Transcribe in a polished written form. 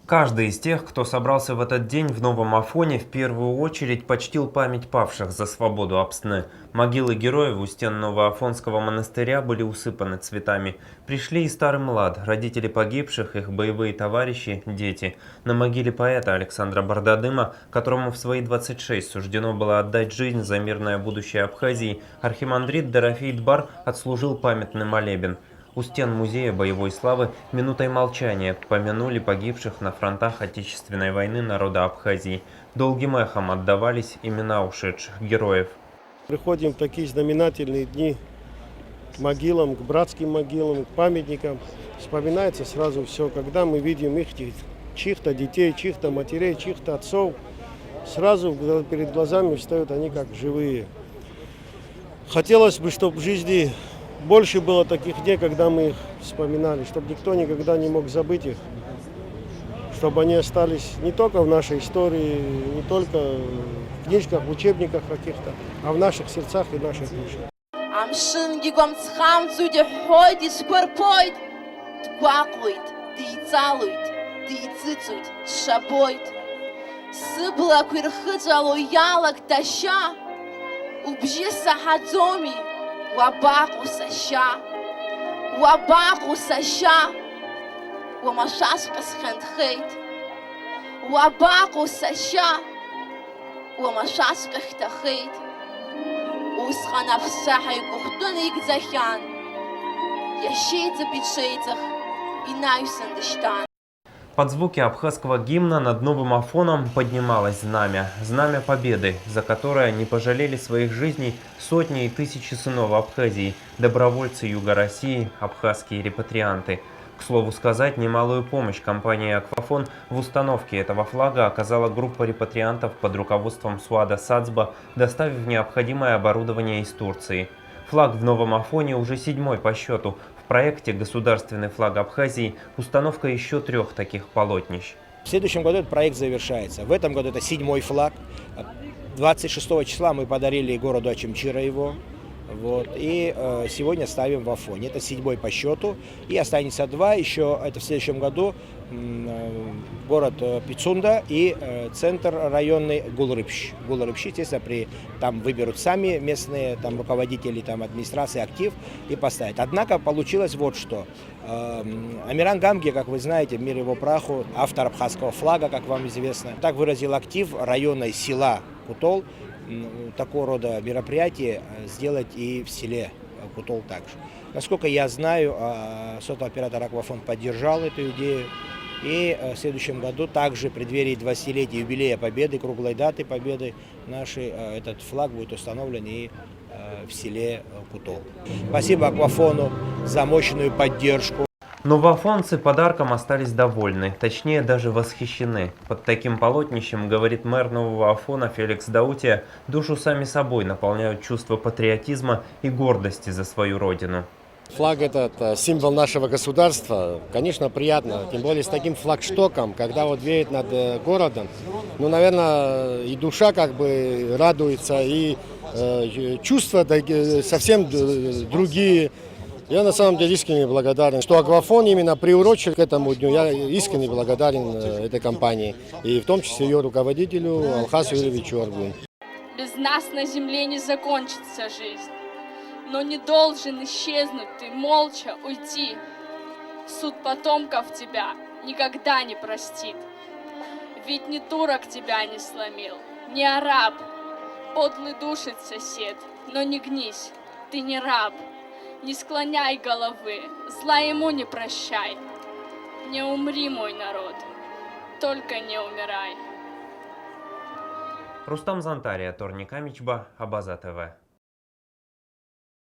Каждый из тех, кто собрался в этот день в Новом Афоне, в первую очередь почтил память павших за свободу Апсны. Могилы героев у стен Новоафонского монастыря были усыпаны цветами. Пришли и старый млад, родители погибших, их боевые товарищи, дети. На могиле поэта Александра Бардадыма, которому в свои 26 суждено было отдать жизнь за мирное будущее Абхазии, архимандрит Дорофей Дбар отслужил памятный молебен. У стен музея боевой славы минутой молчания помянули погибших на фронтах Отечественной войны народа Абхазии. Долгим эхом отдавались имена ушедших героев. Приходим в такие знаменательные дни к могилам, к братским могилам, к памятникам. Вспоминается сразу все, когда мы видим их, чьих-то детей, чьих-то матерей, чьих-то отцов. Сразу перед глазами встают они как живые. Хотелось бы, чтобы в жизни больше было таких дней, когда мы их вспоминали, чтобы никто никогда не мог забыть их, чтобы они остались не только в нашей истории, не только в книжках, в учебниках каких-то, а в наших сердцах и наших душах. Wabaku sasha, wamashashka schendheit. Wabaku sasha, wamashashka chtachheit. Uskhana всахай гухтуник захян. Ящейца бичейцах и найсен дештан. Под звуки абхазского гимна над Новым Афоном поднималось знамя. Знамя победы, за которое не пожалели своих жизней сотни и тысячи сынов Абхазии, добровольцы Юга России, абхазские репатрианты. К слову сказать, немалую помощь компании «Аквафон» в установке этого флага оказала группа репатриантов под руководством Суада Сацба, доставив необходимое оборудование из Турции. Флаг в Новом Афоне уже 7-й по счету. В проекте «Государственный флаг Абхазии» установка еще 3 таких полотнищ. В следующем году этот проект завершается. В этом году это 7-й флаг. 26 числа мы подарили городу Ачимчира его. И сегодня ставим в Афоне. Это 7-й по счету. И останется 2. Еще это в следующем году город Пицунда и центр районный Гулрыбщ. Гулрыбщ, естественно, там выберут сами местные там, руководители там, администрации актив и поставят. Однако получилось вот что. Амиран Гамги, как вы знаете, мир его праху, автор абхазского флага, как вам известно, так выразил актив районной села Кутол. Такого рода мероприятие сделать и в селе Кутол также. Насколько я знаю, сотовый оператор «Аквафон» поддержал эту идею. И в следующем году, также в преддверии 20-летия юбилея Победы, круглой даты Победы нашей, этот флаг будет установлен и в селе Кутол. Спасибо «Аквафону» за мощную поддержку. Новоафонцы подарком остались довольны, точнее даже восхищены. Под таким полотнищем, говорит мэр Нового Афона Феликс Даутия, душу сами собой наполняют чувство патриотизма и гордости за свою родину. Флаг этот символ нашего государства, конечно, приятно, тем более с таким флагштоком, когда вот веет над городом, ну, наверное, и душа как бы радуется, и чувства совсем другие. Я на самом деле искренне благодарен, что «Аквафон» именно приурочил к этому дню. Я искренне благодарен этой компании, и в том числе ее руководителю Алхасу Юрьевичу Аргун. Без нас на земле не закончится жизнь, но не должен исчезнуть ты, молча уйти. Суд потомков тебя никогда не простит, ведь не турок тебя не сломил, не араб. Подлый душит сосед, но не гнись, ты не раб. Не склоняй головы, зла ему не прощай. Не умри, мой народ, только не умирай. Рустам Зантария, Торник Амичба, Абаза ТВ.